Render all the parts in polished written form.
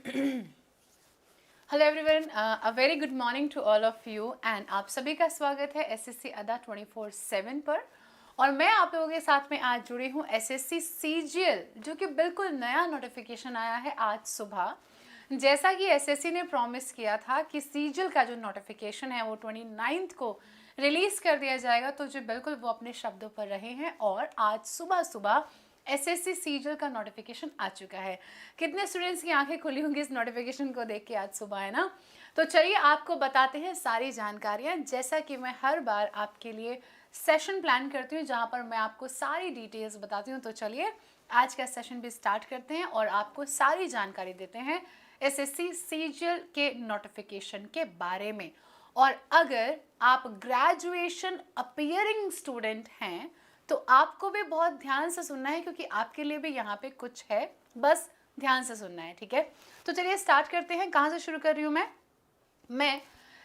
Hello everyone, a very good morning to all of you and आप सभी का स्वागत है एसएससी अड्डा 24/7 पर। और मैं आप लोगों के साथ में आज जुड़ी हूँ एसएससी सीजीएल, जो कि बिल्कुल नया नोटिफिकेशन आया है आज सुबह। जैसा कि एसएससी ने प्रॉमिस किया था कि सीजीएल का जो नोटिफिकेशन है वो 29 को रिलीज़ कर दिया जाएगा, तो जो बिल्कुल वो अपने शब्दों पर रहे हैं और आज सुबह सुबह एसएससी सीजीएल का नोटिफिकेशन आ चुका है। कितने स्टूडेंट्स की आंखें खुली होंगी इस नोटिफिकेशन को देख के आज सुबह, है ना। तो चलिए आपको बताते हैं सारी जानकारियाँ, जैसा कि मैं हर बार आपके लिए सेशन प्लान करती हूँ जहाँ पर मैं आपको सारी डिटेल्स बताती हूँ। तो चलिए आज का सेशन भी स्टार्ट करते हैं और आपको सारी जानकारी देते हैं एसएससी सीजीएल के नोटिफिकेशन के बारे में। और अगर आप ग्रेजुएशन अपीयरिंग स्टूडेंट हैं तो आपको भी बहुत ध्यान से सुनना है, क्योंकि आपके लिए भी यहाँ पे कुछ है, बस ध्यान से सुनना है, ठीक है। तो चलिए स्टार्ट करते हैं। कहाँ से शुरू कर रही हूँ मैं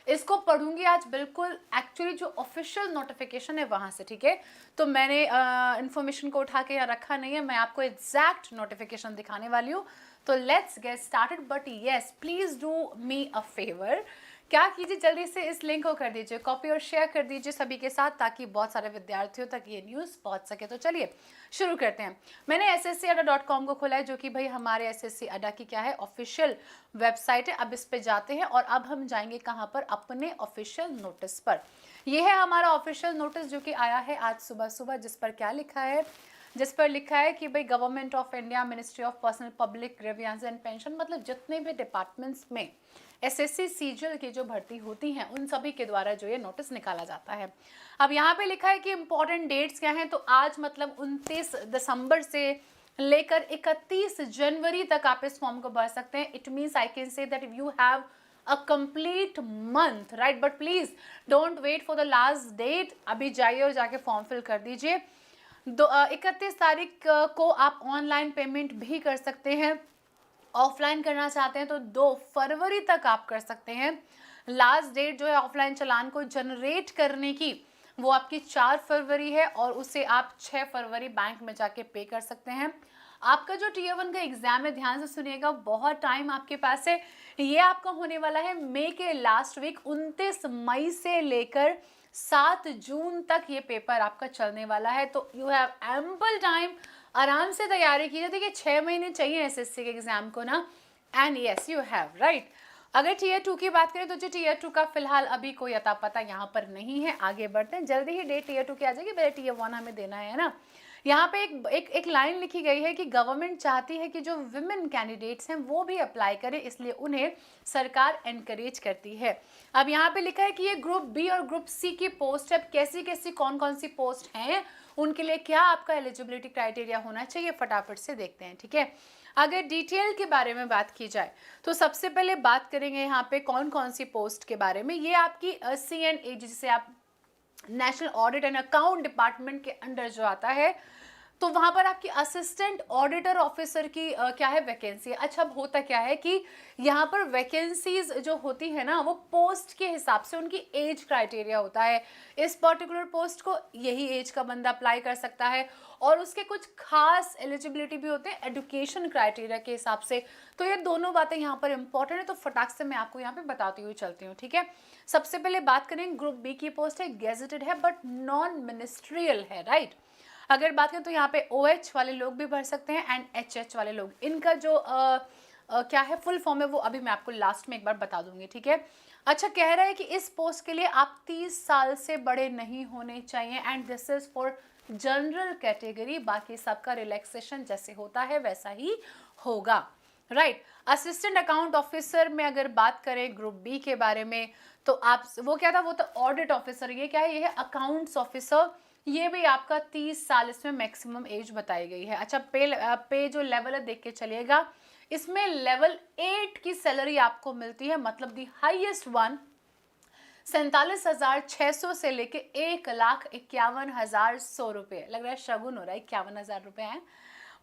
इसको पढ़ूंगी आज बिल्कुल एक्चुअली जो ऑफिशियल नोटिफिकेशन है वहाँ से, ठीक है। तो मैंने इन्फॉर्मेशन को उठा के यहाँ रखा नहीं है, मैं आपको एग्जैक्ट नोटिफिकेशन दिखाने वाली हूँ। तो let's get started, but yes please do me a favour. क्या कीजिए, जल्दी से इस लिंक को कर दीजिए कॉपी और शेयर कर दीजिए सभी के साथ, ताकि बहुत सारे विद्यार्थियों तक ये न्यूज़ पहुंच सके। तो चलिए शुरू करते हैं। मैंने sscadda.com को खोला है, जो कि भाई हमारे एसएससी अड्डा की क्या है, ऑफिशियल वेबसाइट है। अब इस पे जाते हैं और अब हम जाएंगे कहाँ पर, अपने ऑफिशियल नोटिस पर। यह है हमारा ऑफिशियल नोटिस जो कि आया है आज सुबह सुबह, जिस पर क्या लिखा है, जिस पर लिखा है कि भाई government of India, ministry of personnel public grievance and pension, मतलब जितने भी डिपार्टमेंट्स में एसएससी सीजीएल की जो भर्ती होती हैं उन सभी के द्वारा जो ये नोटिस निकाला जाता है। अब यहाँ पे लिखा है कि इम्पोर्टेंट डेट्स क्या हैं। तो आज मतलब 29 दिसंबर से लेकर 31 जनवरी तक आप इस फॉर्म को भर सकते हैं। It means I can say that you have a complete month, right. But please don't wait for the last date, अभी जाइए और जाके फॉर्म फिल कर दीजिए। 31 तारीख को आप ऑनलाइन पेमेंट भी कर सकते हैं। ऑफलाइन करना चाहते हैं तो 2 फरवरी तक आप कर सकते हैं। लास्ट डेट जो है ऑफलाइन चालान को जनरेट करने की, वो आपकी 4 फरवरी है और उसे आप 6 फरवरी बैंक में जाके पे कर सकते हैं। आपका जो टीयर 1 का एग्जाम है, ध्यान से सुनिएगा, बहुत टाइम आपके पास है। ये आपका होने वाला है मई के लास्ट वीक, 29 मई से लेकर 7 जून तक ये पेपर आपका चलने वाला है। तो यू हैव एम्पल टाइम, आराम से तैयारी कीजिए। देखिए 6 महीने चाहिए एसएससी के एग्जाम को ना, and yes you have right. अगर टीयर 2 की बात करें तो जो टीयर 2 का फिलहाल अभी कोई अता पता यहाँ पर नहीं है। आगे बढ़ते हैं, जल्दी ही डेट टीयर 2 की आ जाएगी, पहले टीयर 1 हमें देना है ना। यहाँ पे एक लाइन लिखी गई है कि गवर्नमेंट चाहती है कि जो विमेन कैंडिडेट्स हैं वो भी अप्लाई करें, इसलिए उन्हें सरकार एनकरेज करती है। अब यहाँ पे लिखा है कि ये ग्रुप बी और ग्रुप सी की पोस्ट है। कैसी कैसी कौन कौन सी पोस्ट हैं, उनके लिए क्या आपका एलिजिबिलिटी क्राइटेरिया होना चाहिए, फटाफट से देखते हैं, ठीक है। अगर डिटेल के बारे में बात की जाए तो सबसे पहले बात करेंगे यहाँ पे कौन कौन सी पोस्ट के बारे में। ये आपकी CNA, जिसे आप national audit and account department के अंडर जो आता है, तो वहाँ पर आपकी असिस्टेंट ऑडिटर ऑफिसर की क्या है, वैकेंसी है। अच्छा, अब होता क्या है कि यहाँ पर वैकेंसीज जो होती है ना, वो पोस्ट के हिसाब से उनकी एज क्राइटेरिया होता है। इस पर्टिकुलर पोस्ट को यही एज का बंदा अप्लाई कर सकता है, और उसके कुछ खास एलिजिबिलिटी भी होते हैं एजुकेशन क्राइटेरिया के हिसाब से। तो ये दोनों बातें यहाँ पर इंपॉर्टेंट है, तो फटाक से मैं आपको यहाँ पे बताती हुई चलती हूँ, ठीक है। सबसे पहले बात करें, ग्रुप बी की पोस्ट है, गेजेटेड है बट नॉन मिनिस्ट्रियल है, राइट। अगर बात करें तो यहाँ पे OH वाले लोग भी भर सकते हैं एंड HH वाले लोग। इनका जो क्या है फुल फॉर्म है, वो अभी मैं आपको लास्ट में एक बार बता दूंगी, ठीक है। अच्छा, कह रहा है कि इस पोस्ट के लिए आप 30 साल से बड़े नहीं होने चाहिए and this is for general category. बाकी सबका रिलैक्सेशन जैसे होता है वैसा ही होगा, राइट। असिस्टेंट अकाउंट ऑफिसर में अगर बात करें ग्रुप बी के बारे में, तो आप वो क्या था, वो तो ऑडिट ऑफिसर। ये क्या है, ये है अकाउंट्स ऑफिसर। ये भी आपका 30 साल इसमें मैक्सिमम एज बताई गई है। अच्छा, पे जो लेवल है देख के चलिएगा, इसमें लेवल 8 की सैलरी आपको मिलती है, मतलब दी हाईएस्ट वन 47,600 से लेके 1,51,100 रुपये। लग रहा है शगुन हो रहा है, 51,000 रुपये हैं।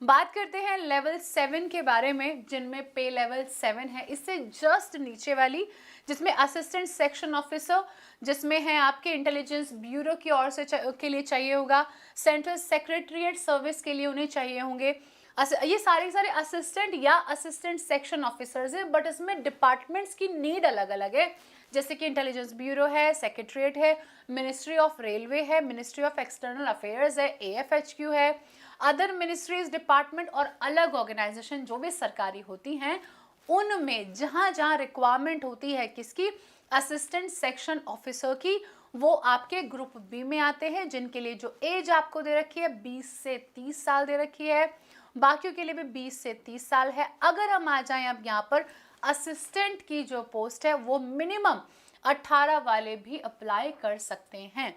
बात करते हैं लेवल 7 के बारे में, जिनमें पे लेवल 7 है। इससे जस्ट नीचे वाली, जिसमें असिस्टेंट सेक्शन ऑफिसर, जिसमें है आपके इंटेलिजेंस ब्यूरो की ओर से के लिए चाहिए होगा, सेंट्रल सेक्रेटरीट सर्विस के लिए उन्हें चाहिए होंगे, ये सारे सारे असिस्टेंट या असिस्टेंट सेक्शन ऑफिसर्स है, बट इसमें डिपार्टमेंट्स की नीड अलग अलग है। जैसे कि इंटेलिजेंस ब्यूरो है, सेक्रेटरीट है, मिनिस्ट्री ऑफ रेलवे है, मिनिस्ट्री ऑफ एक्सटर्नल अफेयर्स है, AFHQ है, अदर मिनिस्ट्रीज, डिपार्टमेंट और अलग ऑर्गेनाइजेशन जो भी सरकारी होती हैं, उनमें जहां जहां रिक्वायरमेंट होती है किसकी, असिस्टेंट सेक्शन ऑफिसर की, वो आपके ग्रुप बी में आते हैं, जिनके लिए जो एज आपको दे रखी है 20 से 30 साल दे रखी है, बाकियों के लिए भी 20 से 30 साल है। अगर हम आ जाएं अब यहाँ पर असिस्टेंट की जो पोस्ट है वो मिनिमम 18 वाले भी अप्लाई कर सकते हैं।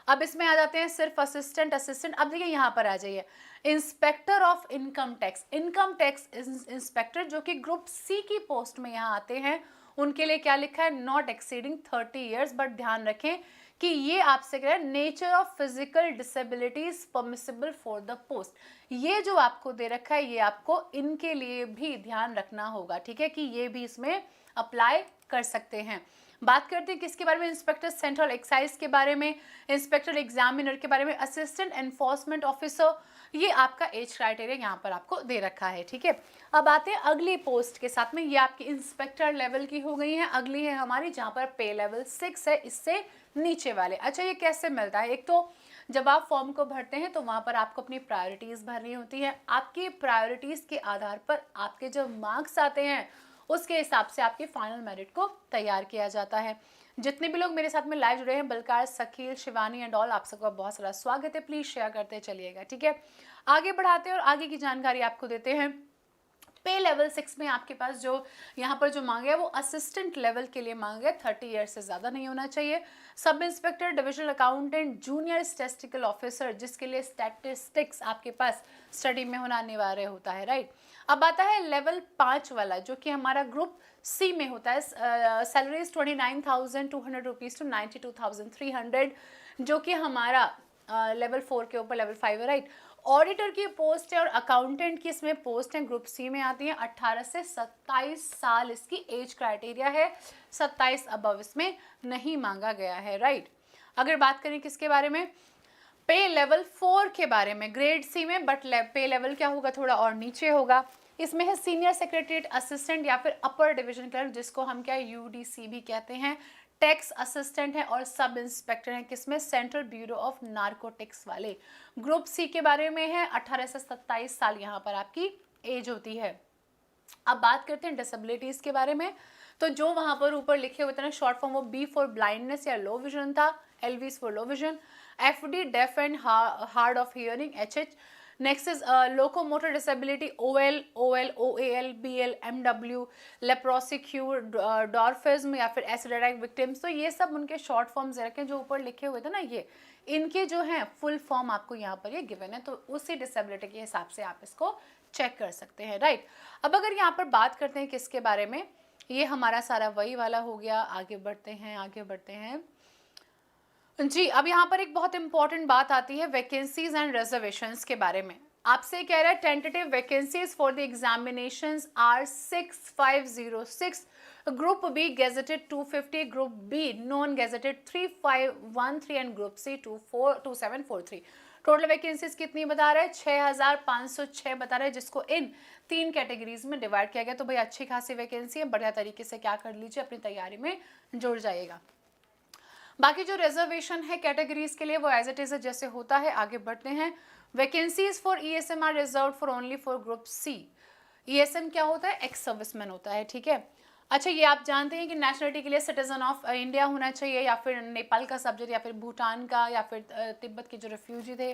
अब इसमें आ जाते हैं सिर्फ असिस्टेंट। अब देखिए यहाँ पर आ जाइए, inspector of income tax, income tax inspector जो कि ग्रुप सी की पोस्ट में यहाँ आते हैं, उनके लिए क्या लिखा है, नॉट एक्सीडिंग 30 ईयर्स, बट ध्यान रखें कि ये आपसे कह रहा है nature of physical disabilities permissible for the post. ये जो आपको दे रखा है ये आपको इनके लिए भी ध्यान रखना होगा, ठीक है, कि ये भी इसमें अप्लाई कर सकते हैं। बात करते हैं किसके बारे में, इंस्पेक्टर सेंट्रल एक्साइज के बारे में, इंस्पेक्टर एग्जामिनर के बारे में, असिस्टेंट एनफोर्समेंट ऑफिसर, ये आपका एज क्राइटेरिया यहाँ पर आपको दे रखा है, ठीक है। अब आते हैं अगली पोस्ट के साथ में, ये आपकी इंस्पेक्टर लेवल की हो गई है। अगली है हमारी जहाँ पर पे लेवल 6 है, इससे नीचे वाले। अच्छा, ये कैसे मिलता है, एक तो जब आप फॉर्म को भरते हैं तो वहाँ पर आपको अपनी प्रायोरिटीज़ भरनी होती है। आपकी प्रायोरिटीज़ के आधार पर आपके जो मार्क्स आते हैं उसके हिसाब से आपके फाइनल मेरिट को तैयार किया जाता है। जितने भी लोग मेरे साथ में लाइव जुड़े हैं, बलकार, सखील, शिवानी एंड ऑल, आप सबका बहुत सारा स्वागत है। प्लीज शेयर करते चलिएगा, ठीक है। आगे बढ़ाते हैं और आगे की जानकारी आपको देते हैं। पे लेवल 6 में आपके पास जो यहाँ पर जो मांगे है वो असिस्टेंट लेवल के लिए मांगे, 30 ईयर से ज़्यादा नहीं होना चाहिए। Sub inspector, divisional accountant, junior statistical officer, जिसके लिए स्टैटिस्टिक्स आपके पास स्टडी में होना अनिवार्य होता है, राइट। अब आता है लेवल 5 वाला जो कि हमारा ग्रुप सी में होता है। सैलरीज 29,200 रुपीज़ टू 92,300, जो कि हमारा लेवल 4 के ऊपर लेवल 5 है, राइट। ऑडिटर की पोस्ट है और अकाउंटेंट की इसमें पोस्ट है, ग्रुप सी में आती है। 18 से 27 साल इसकी एज क्राइटेरिया है, 27 अबव इसमें नहीं मांगा गया है, राइट। अगर बात करें किसके बारे में, पे लेवल 4 के बारे में, ग्रेड सी में, बट पे लेवल क्या होगा, थोड़ा और नीचे होगा। इसमें है सीनियर सेक्रेटरीट असिस्टेंट या फिर अपर डिवीजन क्लर्क, जिसको हम क्या UDC भी कहते हैं। टैक्स असिस्टेंट है और सब इंस्पेक्टर है किसमें, सेंट्रल ब्यूरो ऑफ नार्कोटिक्स वाले। ग्रुप सी के बारे में है, 18 से 27 साल यहाँ पर आपकी एज होती है। अब बात करते हैं डिसेबिलिटीज के बारे में, तो जो वहां पर ऊपर लिखे हुए थे ना शॉर्ट फॉर्म, वो B फॉर ब्लाइंडनेस या लो विजन था, LV for low vision, FD deaf and hard of hearing, HH। Next is locomotor disability, OL, OAL, BL, MW, leprosy cure, dwarfism या फिर एसिड विक्टिम्स। तो ये सब उनके short forms रखे जो ऊपर लिखे हुए थे ना, ये इनके जो हैं फुल फॉर्म आपको यहाँ पर ये गिवन है, तो उसी डिसेबिलिटी के हिसाब से आप इसको चेक कर सकते हैं, राइट। अब अगर यहाँ पर बात करते हैं किसके बारे में, ये हमारा सारा वही वाला हो गया। आगे बढ़ते हैं जी। अब यहाँ पर एक बहुत इंपॉर्टेंट बात आती है वैकेंसीज एंड रिजर्वेशंस के बारे में। आपसे कह रहा है tentative vacancies for the examinations are 6506, group B gazetted 250, group B non gazetted 3513 and group C 2743। Total vacancies कितनी बता रहा है, 6506 बता रहा है, जिसको इन 3 कैटेगरीज में डिवाइड किया गया। तो भाई अच्छी खासी वैकेंसी है, बढ़िया तरीके से क्या कर लीजिए, अपनी तैयारी में जुड़ जाइएगा। बाकी जो रिजर्वेशन है कैटेगरीज के लिए वो एज इट इज जैसे होता है। आगे बढ़ते हैं। Vacancies for ESM are reserved for only for group C. ESM क्या होता है, एक्स सर्विसमैन होता है, ठीक है। अच्छा, ये आप जानते हैं कि नेशनलिटी के लिए सिटीजन ऑफ इंडिया होना चाहिए, या फिर नेपाल का सब्जेक्ट, या फिर भूटान का, या फिर तिब्बत के जो रेफ्यूजी थे,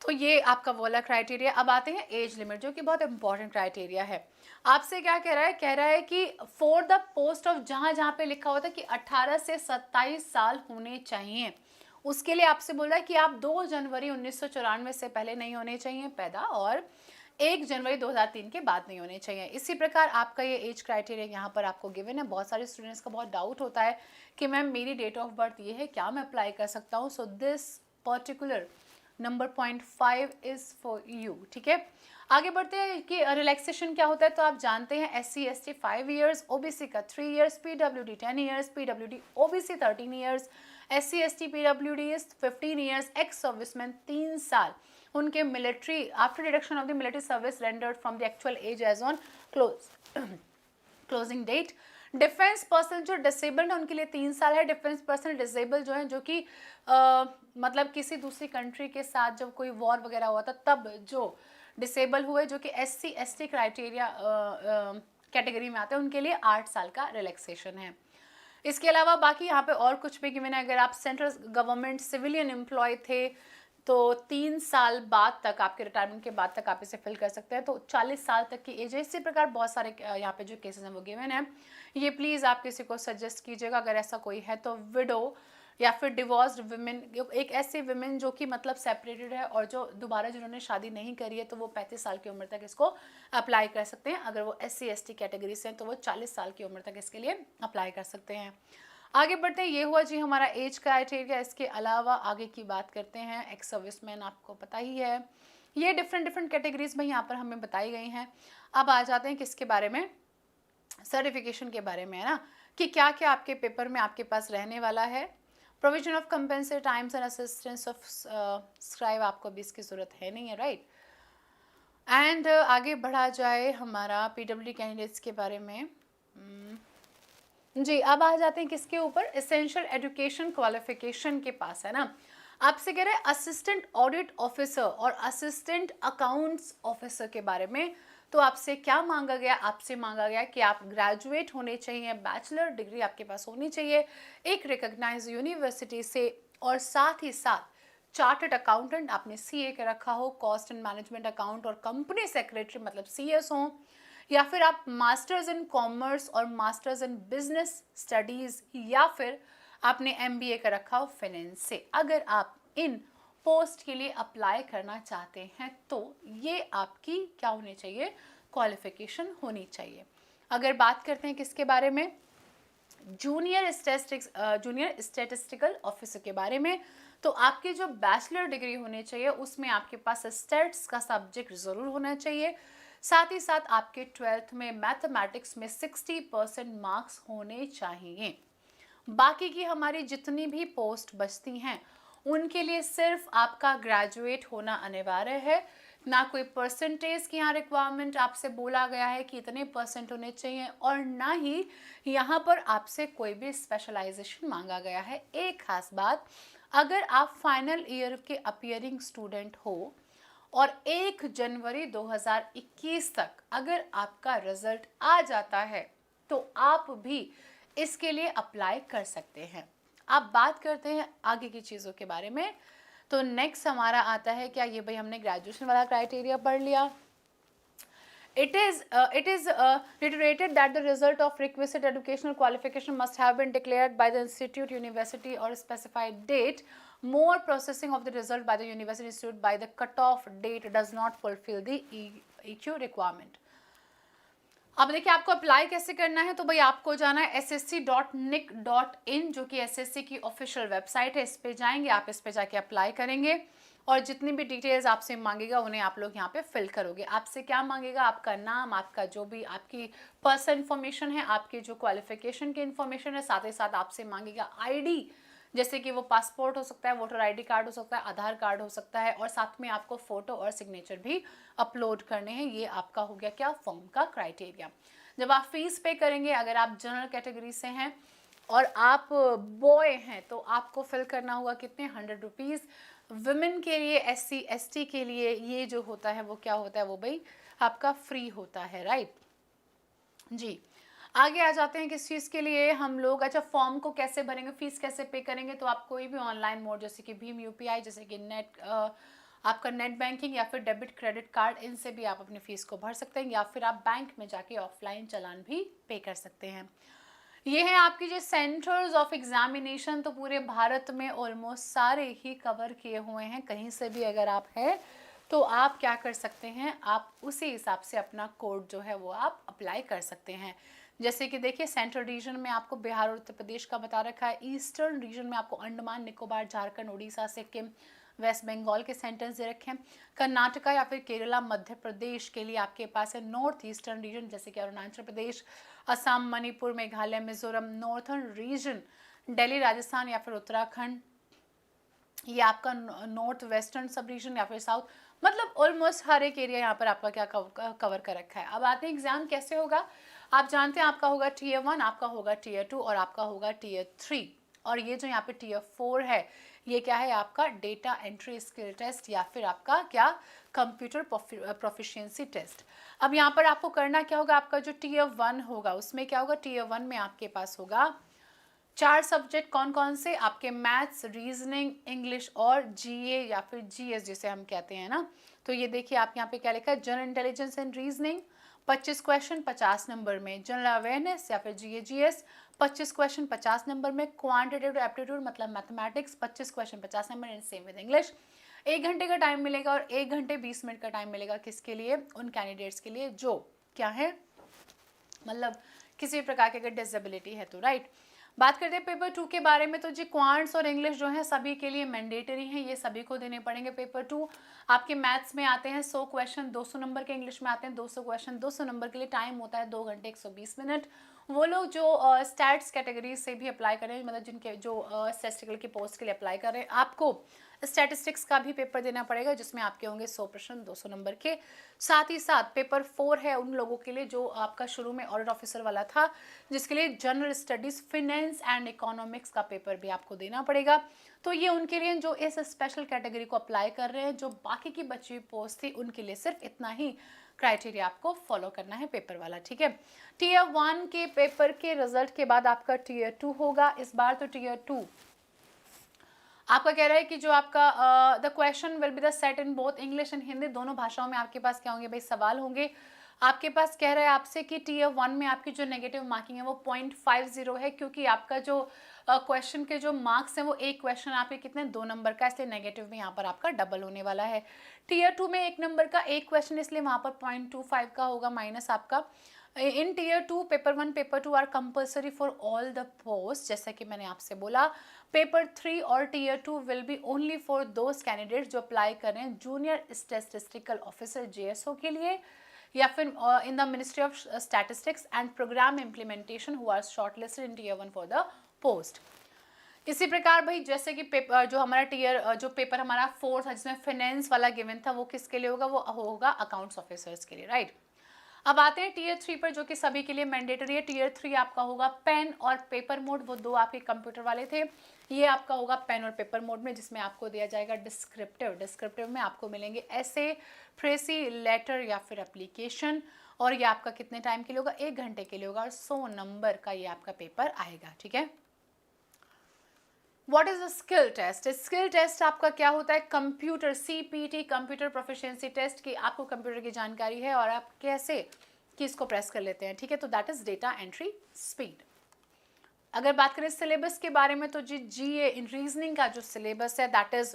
तो ये आपका वो वाला क्राइटेरिया। अब आते हैं एज लिमिट, जो कि बहुत इंपॉर्टेंट क्राइटेरिया है। आपसे क्या कह रहा है कि फॉर द पोस्ट ऑफ, जहाँ पे लिखा होता है कि 18 से 27 साल होने चाहिए, उसके लिए आपसे बोल रहा है कि आप 2 जनवरी 1994 से पहले नहीं होने चाहिए पैदा, और 1 जनवरी 2003 के बाद नहीं होने चाहिए। इसी प्रकार आपका ये एज क्राइटेरिया यहाँ पर आपको गिवन है। बहुत सारे स्टूडेंट्स का बहुत डाउट होता है कि मैम मेरी डेट ऑफ बर्थ ये है, क्या मैं अप्लाई कर सकता हूँ। So this particular number 0.5 is for you, ठीक है। आगे बढ़ते हैं कि रिलैक्सेशन क्या होता है, तो आप जानते हैं SC ST 5 ईयर्स, OBC का 3 years, PWD 10 years, PWD OBC 13 years, SC ST PWD is 15 years, ex serviceman 3 साल, उनके military after deduction of the military service rendered from the actual age age on closing date. Defence person जो disabled है उनके लिए 3 साल है। Defence person disable जो है जो कि मतलब किसी दूसरी कंट्री के साथ जब कोई वॉर वगैरह हुआ था तब जो डिसेबल हुए जो कि SC ST क्राइटेरिया कैटेगरी में आते हैं उनके लिए 8 साल का रिलैक्सेशन है। इसके अलावा बाकी यहाँ पे और कुछ भी गिवन है। अगर आप सेंट्रल गवर्नमेंट सिविलियन एम्प्लॉय थे तो 3 साल बाद तक आपके रिटायरमेंट के बाद तक आप इसे फिल कर सकते हैं, तो 40 साल तक की एज है। इसी प्रकार बहुत सारे यहाँ पे जो केसेस हैं वो गिवन है। ये प्लीज़ आप किसी को सजेस्ट कीजिएगा अगर ऐसा कोई है तो। विडो या फिर डिवोर्स्ड वुमेन, एक ऐसे वुमेन जो कि मतलब सेपरेटेड है और जो दोबारा जिन्होंने शादी नहीं करी है तो वो 35 साल की उम्र तक इसको अप्लाई कर सकते हैं। अगर वो SC ST कैटेगरी से हैं तो वो 40 साल की उम्र तक इसके लिए अप्लाई कर सकते हैं। आगे बढ़ते हैं। ये हुआ जी हमारा एज क्राइटेरिया। इसके अलावा आगे की बात करते हैं। एक्स सर्विसमैन आपको पता ही है। ये डिफरेंट कैटेगरीज में यहाँ पर हमें बताई गई हैं। अब आ जाते हैं किसके बारे में, सर्टिफिकेशन के बारे में, है ना, कि क्या क्या आपके पेपर में आपके पास रहने वाला है। Provision of compensate times and assistance of scribe, आपको भी इसकी जरूरत है नहीं है, राइट। एंड आगे बढ़ा जाए हमारा PWD कैंडिडेट्स के बारे में। जी अब आ जाते हैं किसके ऊपर, एसेंशियल एजुकेशन क्वालिफिकेशन के पास, है ना। आपसे कह रहे हैं असिस्टेंट ऑडिट ऑफिसर और असिस्टेंट अकाउंट्स ऑफिसर के बारे में। तो आपसे क्या मांगा गया, आपसे मांगा गया कि आप ग्रेजुएट होने चाहिए, बैचलर डिग्री आपके पास होनी चाहिए एक रिकॉग्नाइज्ड यूनिवर्सिटी से, और साथ ही साथ चार्टर्ड अकाउंटेंट आपने CA का रखा हो, कॉस्ट एंड मैनेजमेंट अकाउंट और कंपनी सेक्रेटरी मतलब CS हो, या फिर आप मास्टर्स इन कॉमर्स और मास्टर्स इन बिजनेस स्टडीज, या फिर आपने MBA का रखा हो फाइनेंस से। अगर आप इन पोस्ट के लिए अप्लाई करना चाहते हैं तो ये आपकी क्या होनी चाहिए, क्वालिफिकेशन होनी चाहिए। अगर बात करते हैं किसके बारे में, जूनियर स्टैटिस्टिकल ऑफिसर के बारे में, तो आपकी जो बैचलर डिग्री होनी चाहिए उसमें आपके पास स्टैट्स का सब्जेक्ट जरूर होना चाहिए। साथ ही साथ आपके 12th में मैथमेटिक्स में 60% मार्क्स होने चाहिए। बाकी की हमारी जितनी भी पोस्ट बचती हैं उनके लिए सिर्फ आपका ग्रेजुएट होना अनिवार्य है, ना कोई परसेंटेज की यहाँ रिक्वायरमेंट आपसे बोला गया है कि इतने % होने चाहिए, और ना ही यहाँ पर आपसे कोई भी स्पेशलाइजेशन मांगा गया है। एक खास बात, अगर आप फाइनल ईयर के अपीयरिंग स्टूडेंट हो और 1 जनवरी 2021 तक अगर आपका रिजल्ट आ जाता है तो आप भी इसके लिए अप्लाई कर सकते हैं। अब बात करते हैं आगे की चीज़ों के बारे में। तो नेक्स्ट हमारा आता है क्या, ये भाई हमने ग्रेजुएशन वाला क्राइटेरिया पढ़ लिया। It is reiterated that the result of requisite educational qualification must have been declared by the institute, university or specified date. More processing of the result by the university institute by the cutoff date does not fulfill the EQ requirement. अब देखिए आपको apply कैसे करना है, तो भाई आपको जाना है ssc.nic.in जो कि SSC की ऑफिशियल वेबसाइट है। इस पे जाएंगे आप, इस पे जाके अप्लाई करेंगे और जितनी भी डिटेल्स आपसे मांगेगा उन्हें आप लोग यहाँ पे फिल करोगे। आपसे क्या मांगेगा, आपका नाम, आपका जो भी आपकी पर्सनल इन्फॉर्मेशन है, आपकी जो क्वालिफिकेशन की इन्फॉर्मेशन है, साथ ही साथ आपसे मांगेगा ID, जैसे कि वो पासपोर्ट हो सकता है, वोटर ID कार्ड हो सकता है, आधार कार्ड हो सकता है, और साथ में आपको फोटो और सिग्नेचर भी अपलोड करने हैं। ये आपका हो गया क्या, फॉर्म का क्राइटेरिया। जब आप फीस पे करेंगे, अगर आप जनरल कैटेगरी से हैं और आप बॉय हैं तो आपको फिल करना होगा कितने, 100 रुपीज़। वुमेन के लिए, SC ST के लिए ये जो होता है वो क्या होता है, वो भाई आपका फ्री होता है, राइट जी। आगे आ जाते हैं किस चीज़ के लिए हम लोग, अच्छा फॉर्म को कैसे भरेंगे, फीस कैसे पे करेंगे। तो आप कोई भी ऑनलाइन मोड जैसे कि भीम UPI, जैसे कि आपका नेट बैंकिंग या फिर डेबिट क्रेडिट कार्ड, इनसे भी आप अपनी फ़ीस को भर सकते हैं, या फिर आप बैंक में जाके ऑफलाइन चालान भी पे कर सकते हैं। ये है आपकी जो सेंटर्स ऑफ एग्जामिनेशन, तो पूरे भारत में ऑलमोस्ट सारे ही कवर किए हुए हैं। कहीं से भी अगर आप हैं तो आप क्या कर सकते हैं, आप उसी हिसाब से अपना कोड जो है वो आप अप्लाई कर सकते हैं। जैसे कि देखिए सेंट्रल रीजन में आपको बिहार और उत्तर प्रदेश का बता रखा है, ईस्टर्न रीजन में आपको अंडमान निकोबार, झारखंड, उड़ीसा, सिक्किम, वेस्ट बंगाल के सेंटेंस दे रखे हैं। कर्नाटका या फिर केरला, मध्य प्रदेश के लिए आपके पास है नॉर्थ ईस्टर्न रीजन, जैसे कि अरुणाचल प्रदेश, असम, मणिपुर, मेघालय, मिजोरम। नॉर्थर्न रीजन दिल्ली, राजस्थान या फिर उत्तराखंड, ये आपका नॉर्थ वेस्टर्न सब रीजन या फिर साउथ, मतलब ऑलमोस्ट हर एक एरिया यहाँ पर आपका क्या कवर कर रखा है। अब आते हैं एग्जाम कैसे होगा। आप जानते हैं आपका होगा टीयर 1, आपका होगा टीयर 2 और आपका होगा टीयर 3। और ये जो यहाँ पे टीयर 4 है ये क्या है आपका डेटा एंट्री स्किल टेस्ट या फिर आपका क्या कंप्यूटर प्रोफिशिएंसी टेस्ट। अब यहाँ पर आपको करना क्या होगा, आपका जो टीयर 1 होगा उसमें क्या होगा, टीयर 1 में आपके पास होगा 4 सब्जेक्ट। कौन कौन से आपके, मैथ्स, रीजनिंग, इंग्लिश और जीए या फिर जीएस जिसे हम कहते हैं ना। तो ये देखिए आप यहाँ पे क्या लिखा है, general intelligence and reasoning 25 question 50 number में, जनरल अवेयरनेस या फिर जीए जीएस 25 क्वेश्चन 50 नंबर में, क्वांटिटेटिव एप्टीट्यूड मतलब mathematics 25 question 50 number and same with English. 1 घंटे का टाइम मिलेगा और 1 घंटे 20 मिनट का टाइम मिलेगा किसके लिए, उन कैंडिडेट्स के लिए जो क्या है, मतलब किसी प्रकार की अगर डिसेबिलिटी है तो, राइट। बात करते हैं पेपर 2 के बारे में। तो जी क्वांट्स और इंग्लिश जो है सभी के लिए मैंडेटरी हैं, ये सभी को देने पड़ेंगे। पेपर 2 आपके मैथ्स में आते हैं 100 क्वेश्चन 200 नंबर के, इंग्लिश में आते हैं 200 क्वेश्चन 200 नंबर के लिए। टाइम होता है 2 घंटे 120 मिनट। वो लोग जो स्टैट्स कैटेगरी से भी अप्लाई करें, मतलब जिनके जो स्टैटिस्टिकल की पोस्ट के लिए अप्लाई कर रहे हैं, आपको स्टैटिस्टिक्स का भी पेपर देना पड़ेगा जिसमें आपके होंगे 100 प्रश्न 200 नंबर के। साथ ही साथ पेपर 4 है उन लोगों के लिए जो आपका शुरू में ऑडिट ऑफिसर वाला था, जिसके लिए general studies, finance and economics का पेपर भी आपको देना पड़ेगा। तो ये उनके लिए जो इस स्पेशल कैटेगरी को अप्लाई कर रहे हैं, जो बाकी की बची हुई पोस्ट थी उनके लिए सिर्फ इतना ही क्राइटेरिया आपको फॉलो करना है पेपर वाला, ठीक है। टीयर 1 के पेपर के रिजल्ट के बाद आपका टीयर 2 होगा। इस बार तो टीयर 2 आपका कह रहा है कि जो आपका the question will be the set in both English and Hindi, दोनों भाषाओं में आपके पास क्या होंगे भाई, सवाल होंगे। आपके पास कह रहा है आपसे कि टीयर 1 में आपकी जो नेगेटिव मार्किंग है वो 0.50 है, क्योंकि आपका जो क्वेश्चन के जो मार्क्स हैं वो एक क्वेश्चन आपके कितने 2 नंबर का, इसलिए नेगेटिव में यहाँ पर आपका डबल होने वाला है। टीयर 2 में 1 नंबर का एक क्वेश्चन, इसलिए वहाँ पर 0.25 का होगा माइनस आपका। In tier 2 paper 1 paper 2 are compulsory for all the post, जैसा कि मैंने आपसे बोला। पेपर 3 और tier 2 will be only for those candidates जो अप्लाई कर रहे हैं जूनियर स्टैटिस्टिकल ऑफिसर जेएसओ के लिए, या फिर in the ministry of statistics and programme implementation who are shortlisted in tier 1 for the post. इसी प्रकार भाई जैसे कि पेपर जो हमारा टीयर जो पेपर हमारा 4 था जिसमें फाइनेंस वाला गिवन था, वो किसके लिए होगा, वो होगा अकाउंट्स ऑफिसर्स के लिए, राइट। अब आते हैं टीयर 3 पर जो कि सभी के लिए मैंडेटरी है। टीयर 3 आपका होगा पेन और पेपर मोड, वो दो आपके कंप्यूटर वाले थे। ये आपका होगा पेन और पेपर मोड में, जिसमें आपको दिया जाएगा डिस्क्रिप्टिव में आपको मिलेंगे ऐसे, प्रेसी, लेटर या फिर एप्लीकेशन। और ये आपका कितने टाइम के लिए होगा, 1 घंटे के लिए होगा और 100 नंबर का ये आपका पेपर आएगा, ठीक है। What is a skill test? Skill test आपका क्या होता है, computer CPT computer proficiency test की आपको कंप्यूटर की जानकारी है और आप कैसे कि इसको प्रेस कर लेते हैं, ठीक है। तो that is data entry speed. अगर बात करें सिलेबस के बारे में तो जीए इन रीजनिंग का जो सिलेबस है that is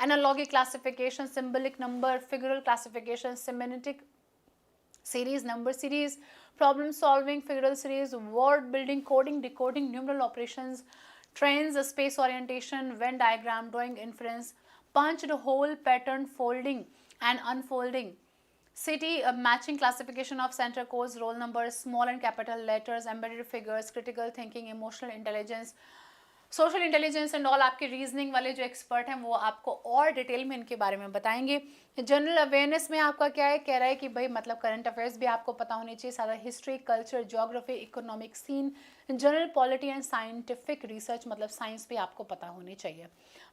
analogic classification, symbolic number, figural classification, semantic series, number series, problem solving, figural series, word building, coding, decoding, numeral operations, trends, space orientation, Venn diagram, drawing inference, punched hole pattern, folding and unfolding, city matching, classification of center codes, roll numbers, small and capital letters, embedded figures, critical thinking, emotional intelligence, social intelligence and all. आपके reasoning वाले जो expert हैं वो आपको और detail में इनके बारे में बताएंगे। जनरल अवेयरनेस में आपका क्या है, कह रहा है कि भाई मतलब करंट अफेयर्स भी आपको पता होनी चाहिए, सारा history, culture, geography, economic scene, general polity and scientific research, मतलब साइंस भी आपको पता होनी चाहिए।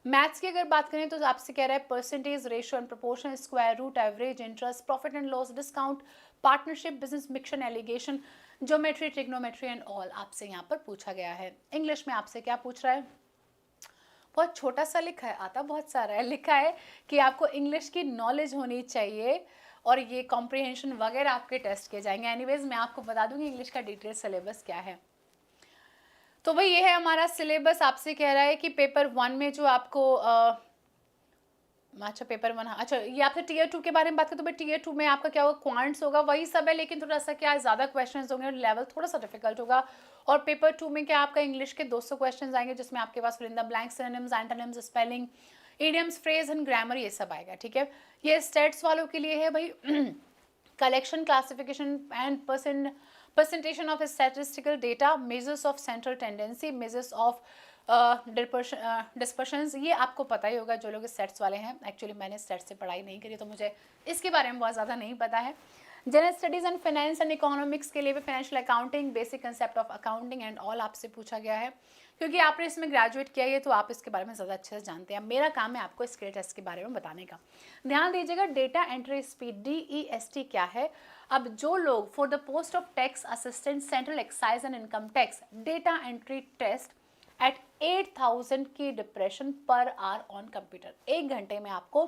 मैथ्स की अगर बात करें तो आपसे कह रहा है percentage, ratio and proportion, square root, average, interest, profit and loss, discount, partnership, business mixture, alligation, geometry, trigonometry and all आपसे यहाँ पर पूछा गया है। इंग्लिश में आपसे क्या पूछ रहा है, बहुत छोटा सा लिखा है, आता बहुत सारा है, लिखा है कि आपको इंग्लिश की नॉलेज होनी चाहिए और ये कॉम्प्रिहेंशन वगैरह आपके टेस्ट किए जाएंगे। एनीवेज मैं आपको बता दूंगी इंग्लिश का डिटेल सिलेबस क्या है। तो भाई ये है हमारा सिलेबस। आपसे कह रहा है कि पेपर 1 में जो आपको अच्छा पेपर 1, अच्छा ये आपसे टीयर 2 के बारे में बात करें तो भाई टीयर 2 में आपका क्या होगा, क्वांट्स होगा, वही सब है लेकिन थोड़ा सा क्या ज़्यादा क्वेश्चंस होंगे और लेवल थोड़ा सा डिफिकल्ट होगा। और पेपर 2 में क्या आपका इंग्लिश के 200 क्वेश्चंस आएंगे जिसमें आपके पास fill in the blank, synonyms, antonyms, spelling, idioms, phrase and grammar, ये सब आएगा, ठीक है। ये स्टेट्स वालों के लिए है भाई collection, classification and presentation of statistical data, measures of central tendency, measures of डिस्पर्शंस, ये आपको पता ही होगा जो लोग सेट्स वाले हैं। एक्चुअली मैंने सेट से पढ़ाई नहीं करी तो मुझे इसके बारे में बहुत ज़्यादा नहीं पता है। General studies and finance and economics के लिए भी financial accounting, basic concept of accounting and all आपसे पूछा गया है, क्योंकि आपने इसमें ग्रेजुएट किया है तो आप इसके बारे में ज़्यादा अच्छे से जानते हैं। मेरा काम है आपको स्किल टेस्ट के बारे में बताने का। ध्यान दीजिएगा, डेटा एंट्री स्पीड DEST क्या है। अब जो लोग for the post of tax assistant central excise and income tax data entry test at 8000 key depression per hour on computer, 1 घंटे में आपको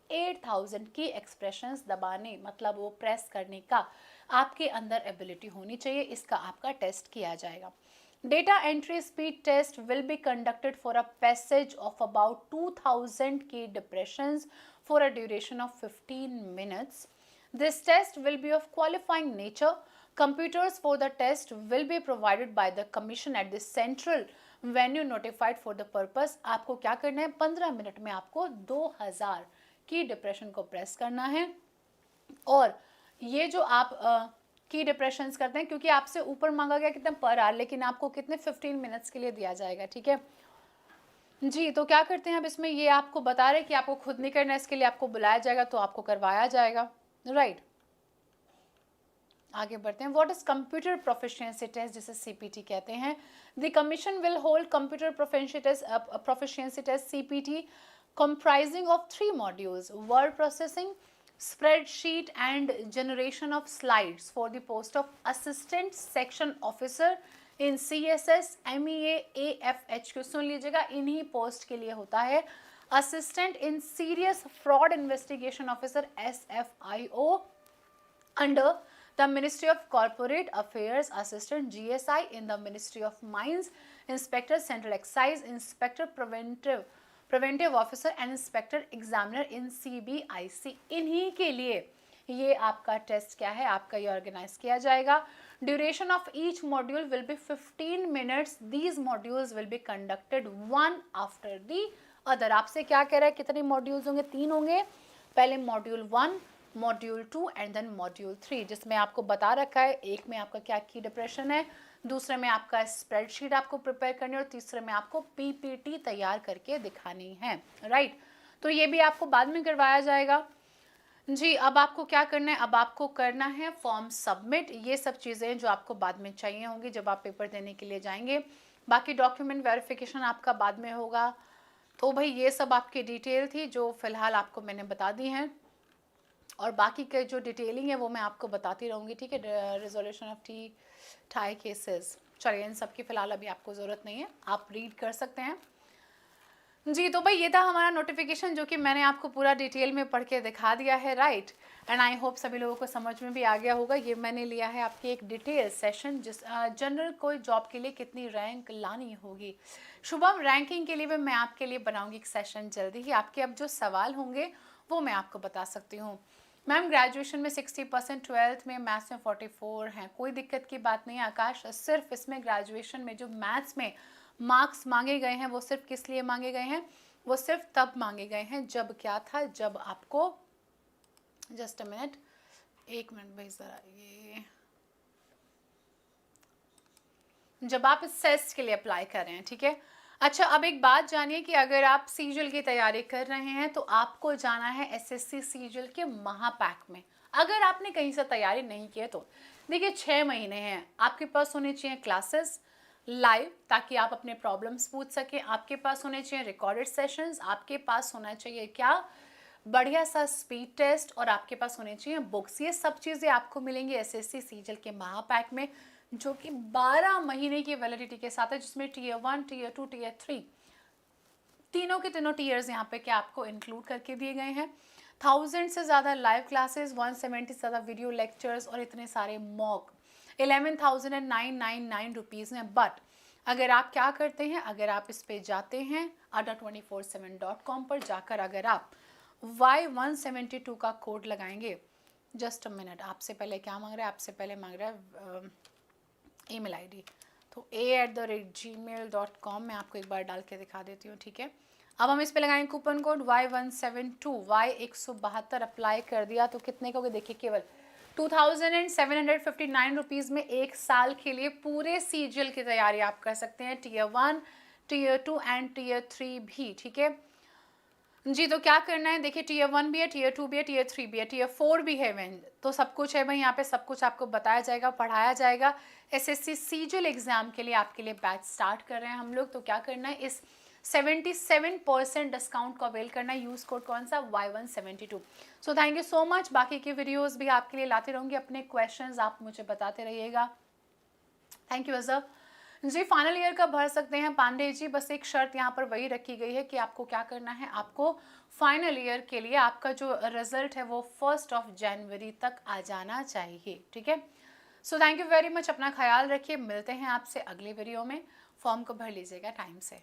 8000 की एक्सप्रेशंस दबाने, मतलब वो प्रेस करने का आपके अंदर एबिलिटी होनी चाहिए। इसका आपका टेस्ट किया जाएगा। Data entry speed test will be conducted for a passage of about 2000 key depressions for a duration of 15 minutes. This test will be of qualifying nature. Computers for the test will be provided by the commission at the central venue notified for the purpose. आपको क्या करना है, 15 minute में आपको 2000 की depression को press करना है। और ये जो आप की डिप्रेशंस करते हैं, क्योंकि आपसे ऊपर मांगा गया कितना पर आवर, लेकिन आपको कितने 15 मिनट्स के लिए दिया जाएगा, ठीक है जी। तो क्या करते हैं अब इसमें, ये आपको बता रहे कि आपको खुद नहीं करना, इसके लिए आपको बुलाया जाएगा तो आपको करवाया जाएगा, राइट। आगे बढ़ते हैं। What is computer proficiency test, जिसे CPT कहते हैं। The commission will hold computer proficiency test CPT comprising of 3 modules: word processing, spreadsheet and generation of slides for the post of assistant section officer in CSS MEA AFHQ। सुन लीजिएगा, इन्हीं post के लिए होता है assistant in serious fraud investigation officer SFIO under the Ministry of Corporate Affairs, Assistant GSI in the Ministry of Mines, Inspector Central Excise, Inspector Preventive Officer and Inspector Examiner in CBIC। इन्हीं के लिए ये आपका test क्या है, आपका ये organise किया जाएगा। Duration of each module will be 15 minutes. These modules will be conducted one after the other। आपसे क्या कह रहा है, कितने मॉड्यूल्स होंगे, 3 होंगे। पहले module 1, module 2 and then module 3, जिसमें आपको बता रखा है एक में आपका क्या की डिप्रेशन है, दूसरे में आपका स्प्रेडशीट आपको प्रिपेयर करनी है और तीसरे में आपको PPT तैयार करके दिखानी है, राइट। तो ये भी आपको बाद में करवाया जाएगा जी। अब आपको क्या करना है, अब आपको करना है फॉर्म सबमिट। ये सब चीज़ें जो आपको बाद में चाहिए होंगी जब आप पेपर देने के लिए जाएंगे। बाकी डॉक्यूमेंट वेरिफिकेशन आपका बाद में होगा। तो भाई ये सब आपकी डिटेल थी जो फ़िलहाल आपको मैंने बता दी हैं, और बाकी के जो डिटेलिंग है वो मैं आपको बताती रहूँगी, ठीक है। रिजोल्यूशन ऑफ टाई केसेस, चलिए इन सब की फ़िलहाल अभी आपको ज़रूरत नहीं है, आप रीड कर सकते हैं जी। तो भाई ये था हमारा नोटिफिकेशन, जो कि मैंने आपको पूरा डिटेल में पढ़ के दिखा दिया है, राइट। एंड आई होप सभी लोगों को समझ में भी आ गया होगा। ये मैंने लिया है आपकी एक डिटेल सेशन, जिस जनरल कोई जॉब के लिए कितनी रैंक लानी होगी। शुभम, रैंकिंग के लिए भी मैं आपके लिए बनाऊंगी एक सेशन जल्दी ही। आपके अब जो सवाल होंगे वो मैं आपको बता सकती हूँ। मैम ग्रेजुएशन में 60%, 12th में मैथ्स में 44 हैं, कोई दिक्कत की बात नहीं है आकाश। सिर्फ इसमें ग्रेजुएशन में जो मैथ्स में मार्क्स मांगे गए हैं वो सिर्फ किस लिए मांगे गए हैं, वो सिर्फ तब मांगे गए हैं जब क्या था, जब आपको, जस्ट अ मिनट, 1 मिनट भाई ज़रा, ये जब आप इस सेस्ट के लिए अप्लाई कर रहे हैं, ठीक है। अच्छा, अब एक बात जानिए कि अगर आप सीजल की तैयारी कर रहे हैं तो आपको जाना है SSC सीजल के महापैक में। अगर आपने कहीं से तैयारी नहीं की है तो देखिए 6 महीने हैं, आपके पास होने चाहिए क्लासेस लाइव, ताकि आप अपने प्रॉब्लम्स पूछ सकें। आपके पास होने चाहिए रिकॉर्डेड सेशंस, आपके पास होना चाहिए क्या, बढ़िया सा स्पीड टेस्ट, और आपके पास होने चाहिए बुक्स। ये सब चीज़ें आपको मिलेंगी SSC सीजल के महापैक में, जो कि 12 महीने की वैलिडिटी के साथ है, जिसमें Tier 1, Tier 2, Tier 3 तीनों के तीनों टीयर्स यहाँ पे क्या आपको इंक्लूड करके दिए गए हैं। 1000 से ज़्यादा लाइव क्लासेस, 170 से ज़्यादा वीडियो लेक्चर्स और इतने सारे मॉक 11,999 रुपीज़ में। बट अगर आप क्या करते हैं, अगर आप इस पे जाते हैं adda247.com पर जाकर अगर आप Y172 का कोड लगाएंगे, जस्ट अ मिनट, आपसे पहले क्या मांग रहा है, आपसे पहले मांग रहा है ईमेल आईडी, तो a@gmail.com मैं आपको एक बार डाल के दिखा देती हूँ, ठीक है। अब हम इस पे लगाएंगे coupon code Y172, Y172 apply कर दिया तो कितने का, देखिए केवल 2,759 रुपीज़ में 1 साल के लिए पूरे सीजीएल की तैयारी आप कर सकते हैं। Tier 1, टीयर 2 एंड टीयर 3 भी, ठीक है जी। तो क्या करना है, देखिए टीयर 1 भी है, टीयर 2 भी है, टीयर 3 भी है, टीयर 4 भी है इवन, तो सब कुछ है भाई, यहाँ पे सब कुछ आपको बताया जाएगा, पढ़ाया जाएगा। एसएससी सीजीएल एग्जाम के लिए आपके लिए बैच स्टार्ट कर रहे हैं हम लोग। तो क्या करना है, इस 77% डिस्काउंट को अवेल करना है। यूज कोड कौन सा, Y172। So thank you so much. बाकी की वीडियोस भी आपके लिए लाते रहूंगी, अपने क्वेश्चंस आप मुझे बताते रहिएगा। थैंक यू अजब जी। फाइनल ईयर का भर सकते हैं पांडे जी, बस एक शर्त यहाँ पर वही रखी गई है कि आपको क्या करना है, आपको फाइनल ईयर के लिए आपका जो रिजल्ट है वो 1 जनवरी तक आ जाना चाहिए, ठीक है। So thank you very much, अपना ख्याल रखिए, मिलते हैं आपसे अगले वीडियो में। फॉर्म को भर लीजिएगा टाइम से।